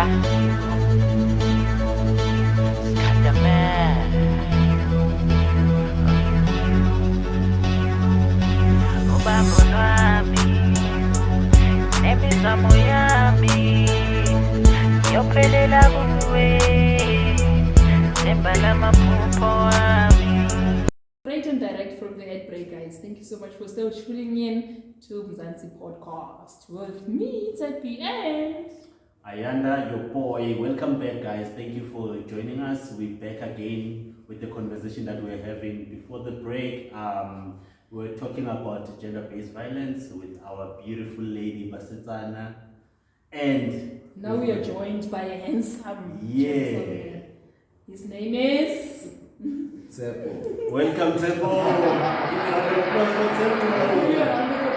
Straight and direct from the head break, guys. Thank you so much for still tuning in to Mzansi podcast with me, Tshepo, and Ayanda, your boy. Welcome back, guys. Thank you for joining us. We're back again with the conversation that we were having before the break. We were talking about gender-based violence with our beautiful lady Basetsana, and now we are joined by a handsome gentleman. His name is Tshepo. Welcome, Tshepo. Give a round of applause for Tshepo. You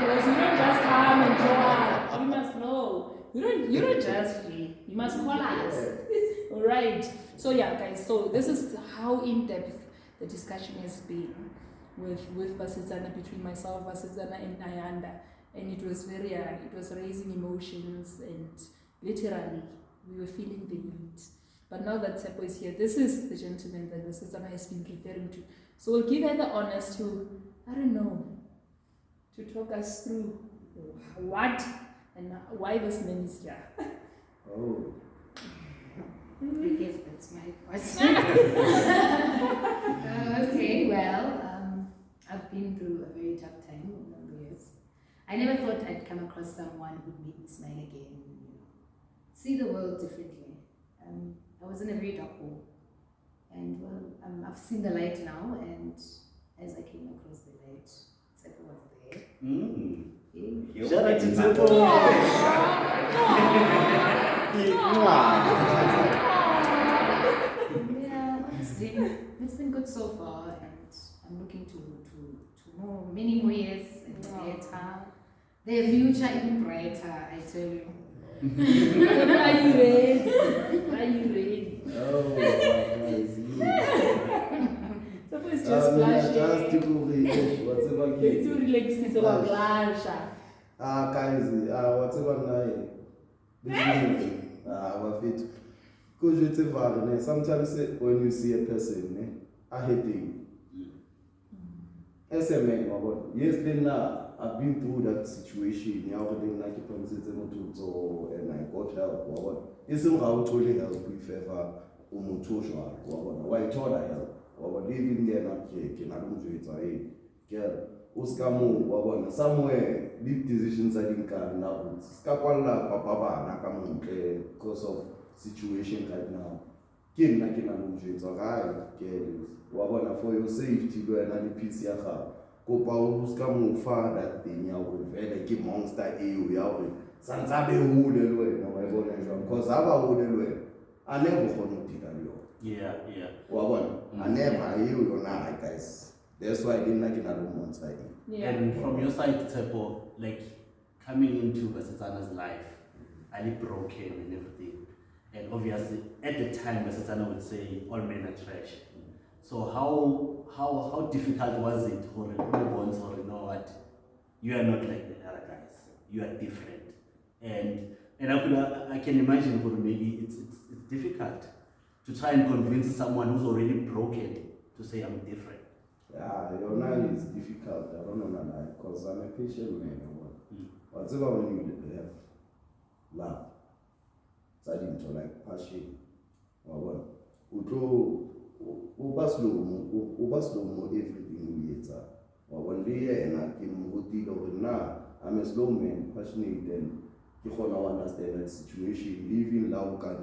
don't just come and show up. You must know. You don't just read. You must call us. All right. So yeah, guys. So this is how in depth the discussion has been with Basetsana, between myself, Basetsana, and Ayanda, and it was very it was raising emotions, and literally we were feeling the heat. But now that Tshepo is here, this is the gentleman that Basetsana has been referring to. So we'll give her the honors to, I don't know, to talk us through what and why this man is here. Oh. I guess that's my question. Okay, well, I've been through a very tough time over the years. I never thought I'd come across someone who'd make me smile again, see the world differently. I was in a very dark hole, and well, I've seen the light now, and as I came across the light, Tshepo was there. Okay. Shout out to Tshepo. Yeah, honestly, it's been good so far, and I'm looking to many more years and better. The future even brighter, I tell you. Are you ready? Are you ready? Oh, guys. Tshepo is just blushing. Just to whatever It's too relaxing, so I'm blush. guys, whatever night. This is fit. Because sometimes when you see a person, I hate it. As a man, yes, then I've been through that situation. I and I got help. It's how to help if ever why told I help. Living there not cake, I don't do it. Girl, Uskamu, somewhere deep decisions I didn't carry now. Skapala, Papa, Nakamu, because of situation right now. Kim Nakina Mujits, alright, girl, for your safety, go and PC. Kopa Uskamu, that thing, I will very monster, you will. Sansabe would away, because I would I never want to Yeah. I never you now, guys. That's why I didn't like it at one side. Yeah. And from your side, Tshepo, like coming into Basetsana's life, Ali broken and everything. And obviously, at the time, Basetsana would say, all men are trash. So how difficult was it for a newborn or you know what? You are not like the other guys. You are different. And I can imagine for maybe it's difficult to try and convince someone who's already broken to say I'm different. Yeah, your now is difficult. I don't know because I'm a patient man. Whatever when you have love, starting to like passion, or slow everything we eat. Or one day and I came with I'm a slow man, passionate, and you can understand that situation. Living loud can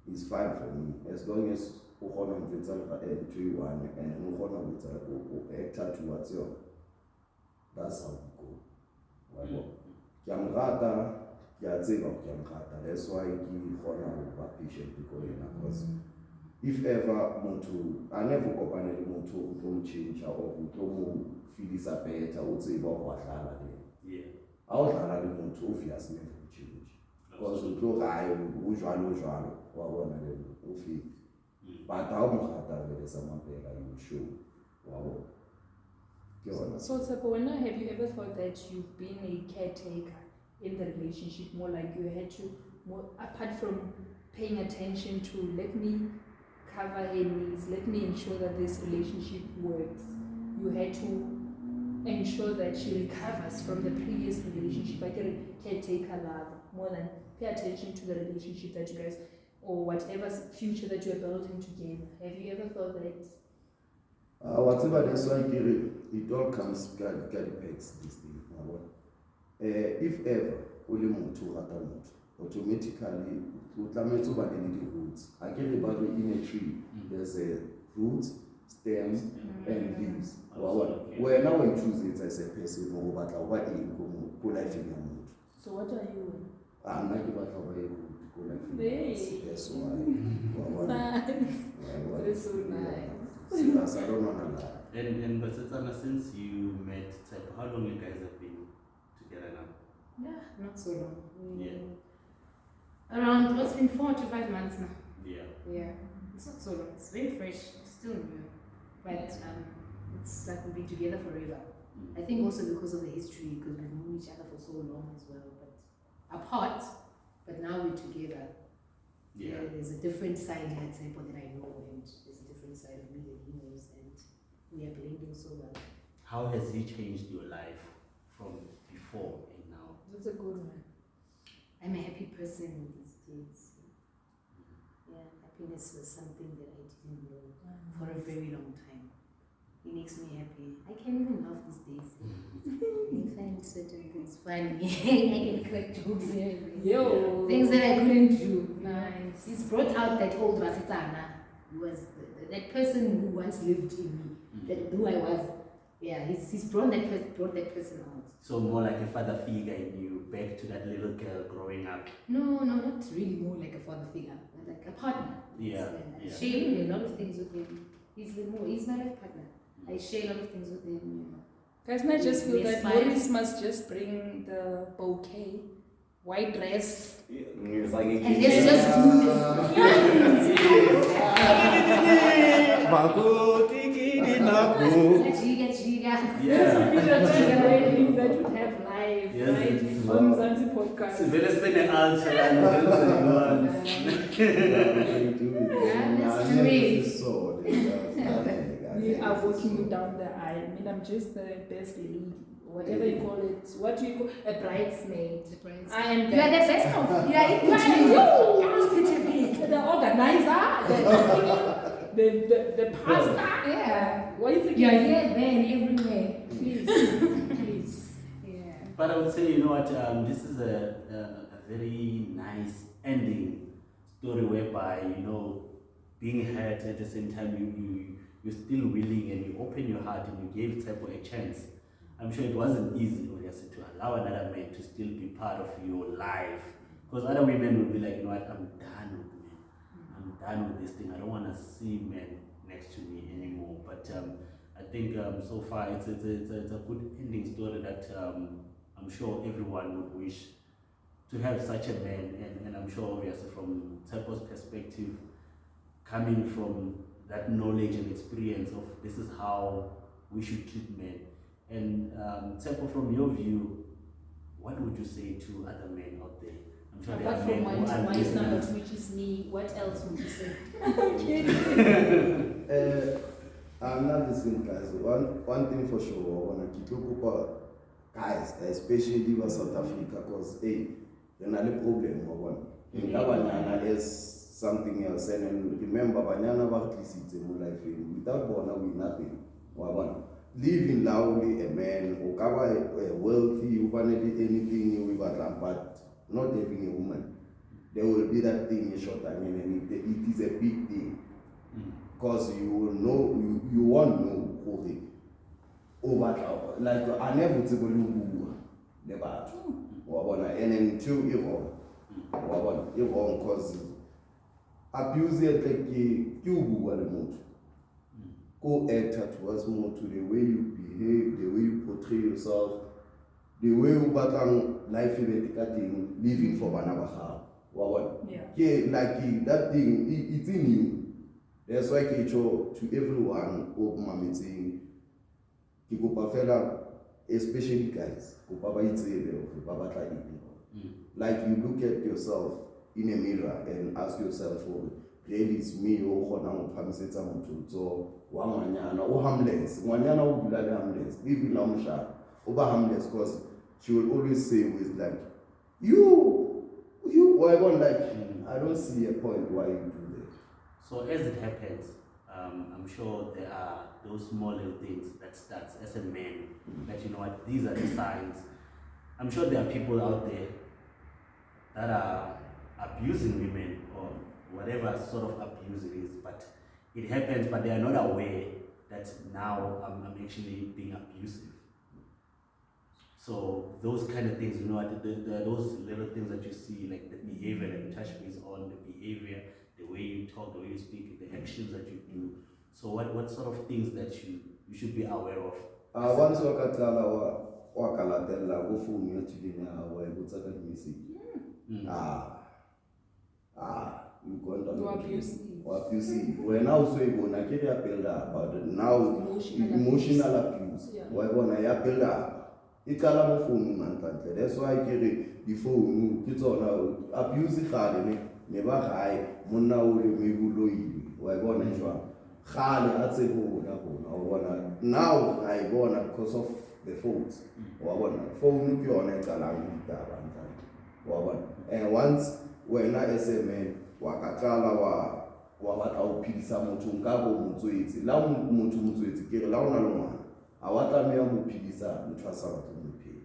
is fine for me as long as you can between one and you can hectare towards you. That's how we go. That's why you can patient because if ever I never go on any don't change or don't feel this better, I would say about what I would obviously never change. Because we go high, we usual, but how much someone you show. So Tshepo, have you ever thought that you've been a caretaker in the relationship, more like you had to more, apart from paying attention to, let me cover her needs, let me ensure that this relationship works. You had to ensure that she recovers from the previous relationship. I can take her love more than pay attention to the relationship that you guys, or whatever future that you are building together. Have you ever thought that? Whatever that's why it all comes packs this thing. If ever only to automatically utlametse uba le roots. Akere ba in a tree there's a roots, stems and leaves. Wena when choose it as a person o batla o ba eng go life ya motho. So what are you? I'm not about to go life. That's why. Nice. That's so nice. I don't want to lie. And Basetsana, since you met Tshepo, how long you guys have been together now? Yeah, not so long. Yeah. Around, it's been 4 to 5 months now. Yeah. Yeah, it's not so long. It's very fresh. It's still new, but it's like we've been together forever. I think also because of the history, because we've known each other for so long as well, but apart. But now we're together. Yeah. There's a different side here at Tshepo that I know, and there's a different side of me that he knows, and we are blending so well. How has he changed your life from before and now? That's a good one. I'm a happy person these days. Yeah, happiness was something that I didn't know for a very long time. It makes me happy. I can even laugh these days. I find certain things funny. I can crack jokes here. Yo. Things that I couldn't do. Nice. He's brought out that old Mazitana, who was that person who once lived in me, that who I was. Yeah, he's brought that person out. So more like a father figure in you, back to that little girl growing up. No, not really more like a father figure, but like a partner. Yeah. I share a lot of things with him. He's my life partner. I share a lot of things with him, you know. Guys, I just feel We that aspire. Maurice must just bring the bouquet, white dress. It's like And let's just do this. Jiga. Yeah. That would have live, Yes, right? it's On Mzansi podcast. So let's spend an altar and Let's do it. So, We are walking you down the aisle. I mean, I'm just the best lady, whatever you call it. What do you call a bridesmaid? I am. You are the best of. You are in between. The organizer, the pastor. Yeah. What is it? You are here, there, and everywhere. Please. Yeah. But I would say, you know what, this is a very nice ending story whereby, you know, being hurt at the same time, you're still willing and you open your heart and you gave Tshepo a chance. I'm sure it wasn't easy, obviously, to allow another man to still be part of your life. Because other women will be like, you know what, I'm done with men. I'm done with this thing. I don't want to see men next to me anymore. But I think so far it's a good ending story that I'm sure everyone would wish to have such a man. And I'm sure, obviously, from Tshepo's perspective, coming from that knowledge and experience of this is how we should treat men. And Tshepo, from your view, what would you say to other men out there? I'm sure there Apart are from men who are one is number listening. which is me, what else would you say? I'm not listening, guys. One thing for sure, I want to keep guys, especially in South Africa, because hey, you're not a problem. Banyana is something else, and remember, Banyana Baklisits in life. Without Bona, we nothing. Living loudly, a man, or cover wealthy, you want anything you want, but not having a woman. There will be that thing in short time, and it is a big thing. Because you will know, you won't know who he over like I never to go never and until you wrong because abuse it like you go enter towards more to the way you behave, the way you portray yourself, the way you battle life in living for Banabahar. Yeah, like that thing, it's in you. That's why to everyone who saying especially guys, like you look at yourself in a mirror and ask yourself, oh, really it's me o khona go phamisetsa motho so wa ngwanyana o harmless ngwanyana o dula le harmless even na msha o ba harmless because she will always say with like you why don't like I don't see a point why you do that. So as it happens, I'm sure there are those small little things that starts as a man that you know what, these are the signs. I'm sure there are people out there that are abusing women or whatever sort of abuse it is, but it happens, but they are not aware that now I'm actually being abusive. So those kind of things, you know, there are those little things that you see, like the behavior that you touch base on, the behavior, the way you talk, the way you speak, the actions that you do. So what sort of things that you should be aware of? Once wakatala wakalatela go phone yo tshileng ya wa go tsaka message. You go abusive. When I was going to get a build up, but now emotional abuse. Why gonna ya build up? It's a lot of phone man. That's why I get it before kids on abuse it never high. Mona will maybe loy. Why gonna enjoy? Khale at say now I gonna because of the phones. Phone you on it and once when I as a man wakatala wa batla o phidisa motho nka go motswetsi la motho motswetsi ke re la ona le ngwana a wa tlameha mo phidisa motho a sa batla mo phela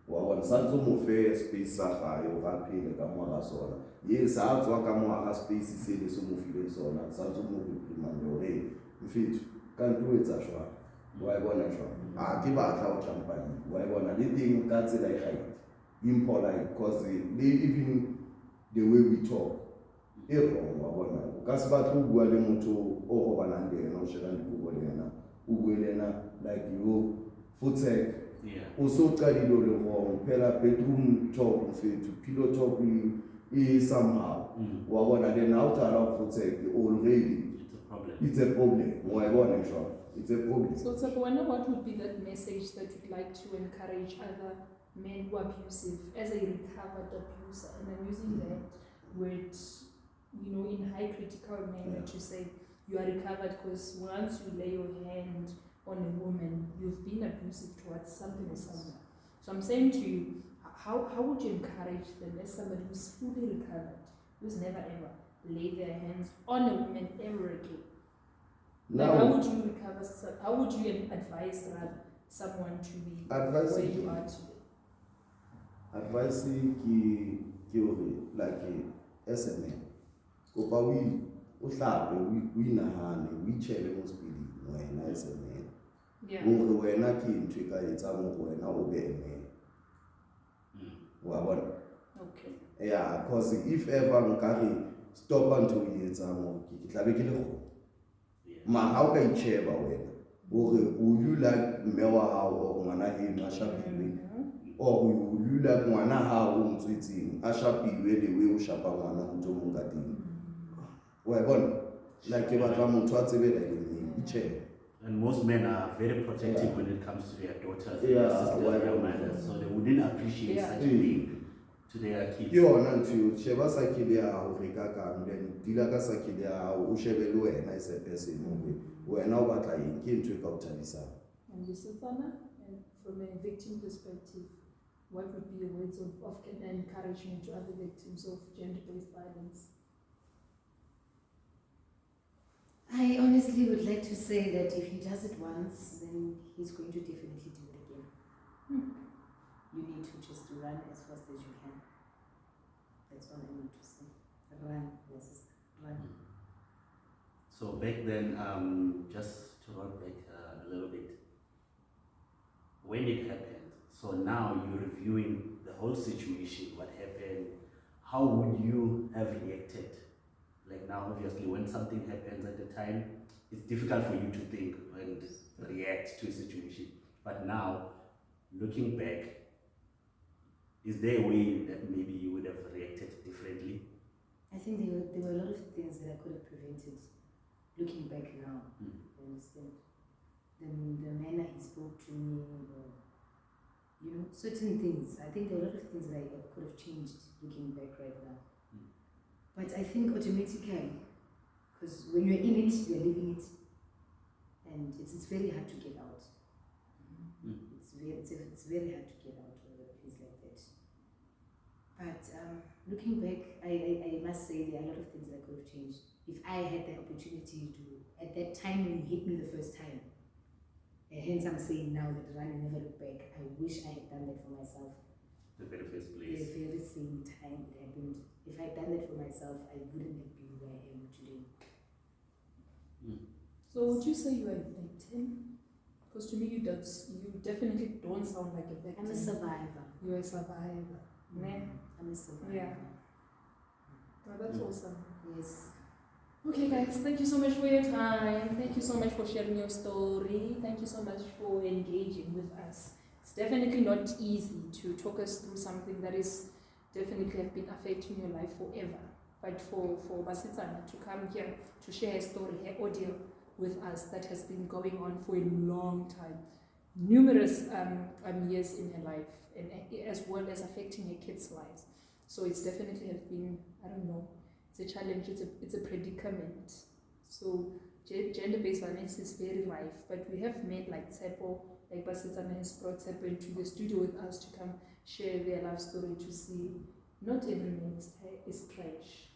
wa bona santse mo fe space sa gae ga phele ka mo ga sona ye sa tswa ka mo ga space se le so mo file sona santse mo go mandore mfethu ka ntlo etsa shwa wa bona shwa a ke batla o champane wa bona le teng ka tsela e gae impolite because even the way we talk wrong wa bona o ka se batla o bua le motho o go banang le ena o shela dipuo le ena o bue le ena like you futsek o so qadile le go phela bedroom talk mfethu pillow talk is somehow wa bona le na o tsala futsek already it's a problem wa bona sure it's a problem. So Tshepo, what would be that message that you'd like to encourage other men who are abusive as a recovered abuser? And I'm using that word, you know, in high critical manner to say you are recovered because once you lay your hand on a woman, you've been abusive towards something or someone. So I'm saying to you, how would you encourage them as somebody who's fully recovered, who's never ever laid their hands on a woman ever again? Like how would you recover? How would you advise someone to be where you are today? Advice ki like as a man. Kopa we hlape we nahane we chele mo speed wena as a man. Yeah. Go wena ke ntwe ka etsa mo wena o be a man. Wa bona. Okay. Yeah, because if ever nkare stop until you etsa mo ke tla be ke le go. Ma how can cheba wena? Would you like mewa how or ngwana e na shapiwe? Or would you like ngwana ha o mtswetseng a shapiwe the way o shapa ngwana o ntse mo ngateng? Wa bona like ke batla motho a tsebe like me che. And most men are very protective when it comes to their daughters, their sisters, their mothers, so they wouldn't appreciate such a thing to their kids. Ke yona ntho sheba sa ke le a o reka ka then dila ka sa ke le a o shebe le wena as a person wena o batla eng ke ntho ka o thabisa. And Mazitana, and from a victim perspective, what would be your words of encouragement to other victims of gender-based violence? I honestly would like to say that if he does it once, then he's going to definitely do it again. You need to just run as fast as you can. That's all I need to say. Run, yes, run. So back then, just to run back a little bit, when it happened, so now you're reviewing the whole situation, what happened, how would you have reacted? Like now, obviously, when something happens at the time, it's difficult for you to think and react to a situation. But now, looking back, is there a way that maybe you would have reacted differently? I think there were a lot of things that I could have prevented. Looking back now, you understand? The manner he spoke to me, you know, certain things. I think there were a lot of things that I could have changed looking back right now. But I think automatically, because when you're in it, you're living it, and it's very hard to get out. It's very hard to get out of a place like that. But looking back, I must say there are a lot of things that could have changed. If I had the opportunity to, at that time when it hit me the first time, and hence I'm saying now that run and never look back, I wish I had done that for myself. The very first The place. very same time it happened. If I had done that for myself, I wouldn't have been where I am today. So would you say you are a victim? Because to me, you definitely don't sound like a victim. I'm a survivor. You're a survivor. Man. I'm a survivor. Yeah. Well, that's awesome. Yes. Okay, guys, thank you so much for your time. Thank you so much for sharing your story. Thank you so much for engaging with us. It's definitely not easy to talk us through something that is definitely have been affecting your life forever. But for Basetsana to come here to share her story, her audio with us that has been going on for a long time, numerous years in her life, and as well as affecting her kids' lives. So it's definitely have been, I don't know, it's a challenge, it's a predicament. So gender-based violence is very rife, but we have men like Tshepo, like Basetsana has brought Tshepo into the studio with us to come share their life story to see not every man is trash.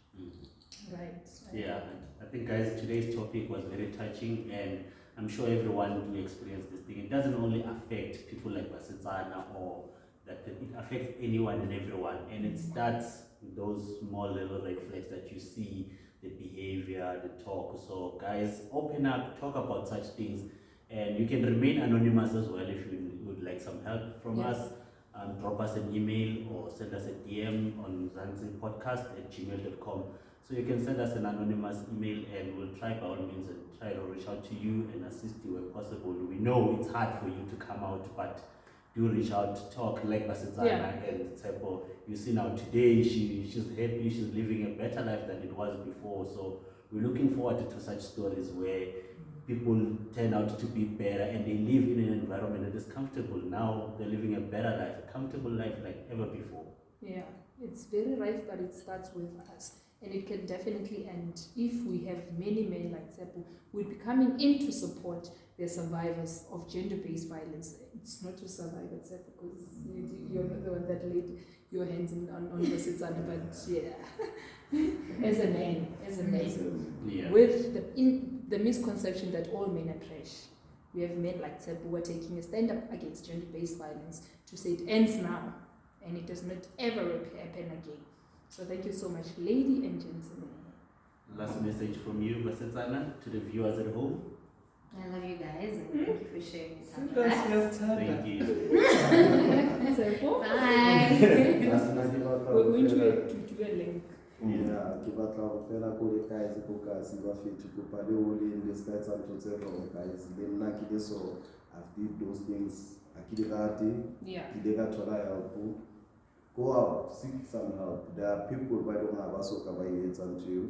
Right. Yeah, I think, guys, today's topic was very touching, and I'm sure everyone will experience this thing. It doesn't only affect people like Basetsana, or that it affects anyone and everyone, and it starts with those small little red flags that you see, the behavior, the talk. So guys, open up, talk about such things, and you can remain anonymous as well if you would like some help from us. Drop us an email or send us a DM on mzansipodcast@gmail.com. So you can send us an anonymous email, and we'll try by all means and try to reach out to you and assist you where possible. We know it's hard for you to come out, but do reach out, talk like Mazitana and Tshepo. You see now today she's happy, she's living a better life than it was before. So we're looking forward to such stories where people turn out to be better and they live in an environment that is comfortable. Now they're living a better life, a comfortable life like ever before. Yeah, it's very rife, but it starts with us. And it can definitely end if we have many men like Tshepo who will be coming in to support the survivors of gender-based violence. It's not to survive, Tshepo, because you're not the one that laid your hands on Basetsana, but yeah, as a man, Yeah. with the misconception that all men are trash. We have men like Tshepo who are taking a stand up against gender-based violence to say it ends now and it does not ever happen again. So thank you so much, ladies and gentlemen. Last message from you, Basetsana, to the viewers at home. I love you guys, and thank you for sharing this time with us. Thank you. Tshepo? Bye. We're going to do a link. Yeah, ke batla go fela ko le guys go ka se ba fethu ko pa le o le the stats and to say wrong guys le nna ke le so I've did those things akile rate Yeah. ke le ka thola help go out seek some help. There are people ba don't have so ka ba yetsa to you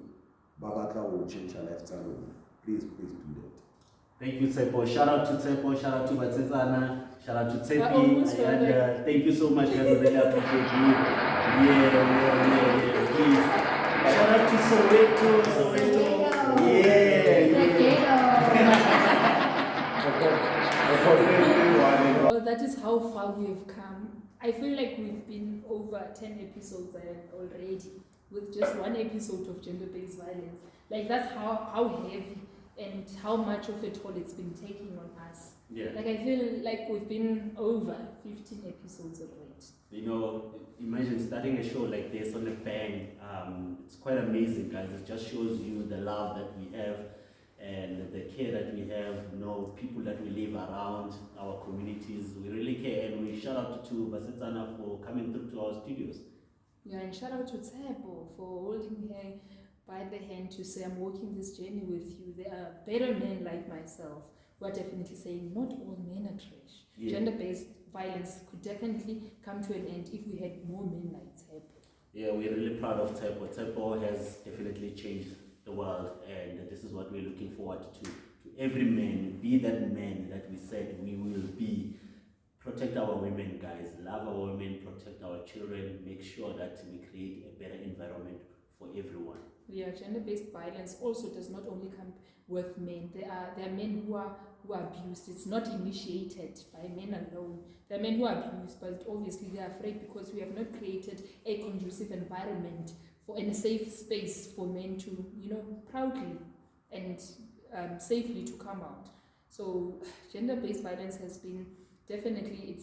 ba batla go change your lifestyle. Please do that. Thank you, Tshepo. Shout out to Tshepo, shout out to Basetsana, shout out to Tshepi, almost and thank you so much, guys. I really appreciate you. Yeah, please. Shout out to Soweto. Well, that is how far we have come. I feel like we've been over 10 episodes already with just one episode of gender-based violence. Like that's how heavy and how much of a toll it's been taking on us. Yeah. Like I feel like we've been over 15 episodes already. You know, imagine starting a show like this on a bang. It's quite amazing, guys. It just shows you the love that we have and the care that we have. You know, people that we live around, our communities. We really care, and we shout out to Basetsana for coming through to our studios. Yeah, and shout out to Tshepo for holding her by the hand to say, I'm walking this journey with you. There are better men like myself who are definitely saying not all men are trash. Yeah. Gender-based violence could definitely come to an end if we had more men like Tshepo. Yeah, we're really proud of Tshepo. Tshepo has definitely changed the world, and this is what we're looking forward to every man. Be that man that we said we will be. Protect our women, guys. Love our women, protect our children. Make sure that we create a better environment for everyone. Yeah, gender-based violence also does not only come with men. There are men who are abused. It's not initiated by men alone. There are men who are abused, but obviously they are afraid because we have not created a conducive environment and a safe space for men to, proudly and safely to come out. So gender-based violence has been definitely,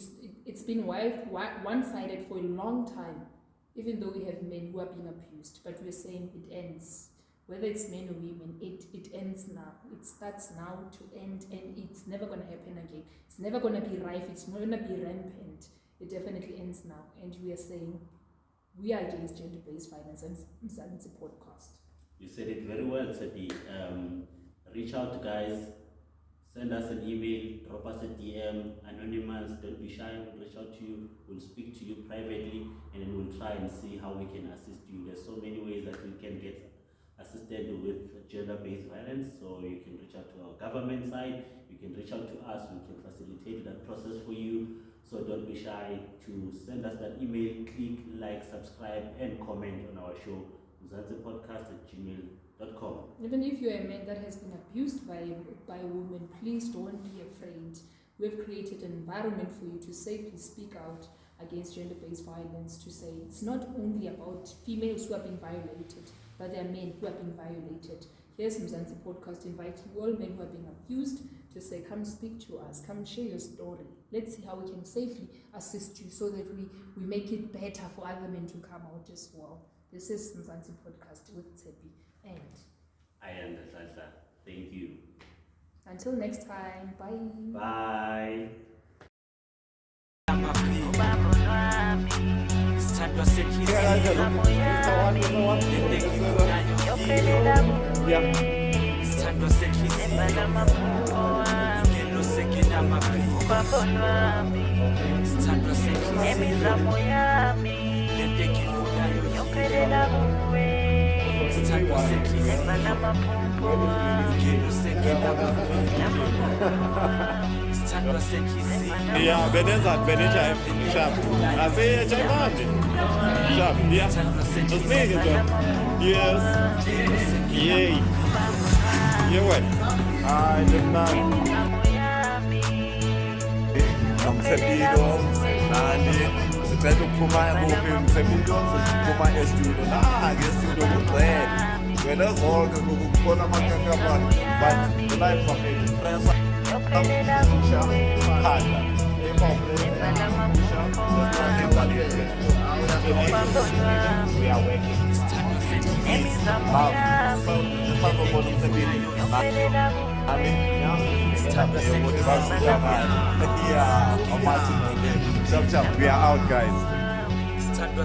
it's been one-sided for a long time, even though we have men who are being abused, but we're saying it ends. Whether it's men or women, it ends now. It starts now to end, and it's never going to happen again. It's never going to be rife. It's not going to be rampant. It definitely ends now. And we are saying we are against gender-based violence and Mzansi podcast. You said it very well, Tshepo. Reach out, guys. Send us an email, drop us a DM, anonymous, don't be shy, we'll reach out to you, we'll speak to you privately, and then we'll try and see how we can assist you. There's so many ways that we can get assisted with gender-based violence, so you can reach out to our government side, you can reach out to us, we can facilitate that process for you. So don't be shy to send us that email, click like, subscribe, and comment on our show, mzantsipodcast@gmail.com. Even if you're a man that has been abused by a woman, please don't be afraid. We've created an environment for you to safely speak out against gender-based violence, to say it's not only about females who are being violated, but there are men who are being violated. Here's Mzansi podcast inviting all men who are being abused to say, come speak to us, come share your story. Let's see how we can safely assist you so that we make it better for other men to come out as well. This is Mzansi podcast with Tshepo and I am the Sasa. Thank you. Until next time, bye. Bye. Yeah, Benija, sharp. I say, Jamandi. Sharp, yeah. Just make it, yes. Yay. Yeah, what? I did not. I'm Tshepo, and better put my hope in Tshepo, put my studio. I guess you don't play. When that's all the good, but the life of it, we are working. We are out, guys. Stand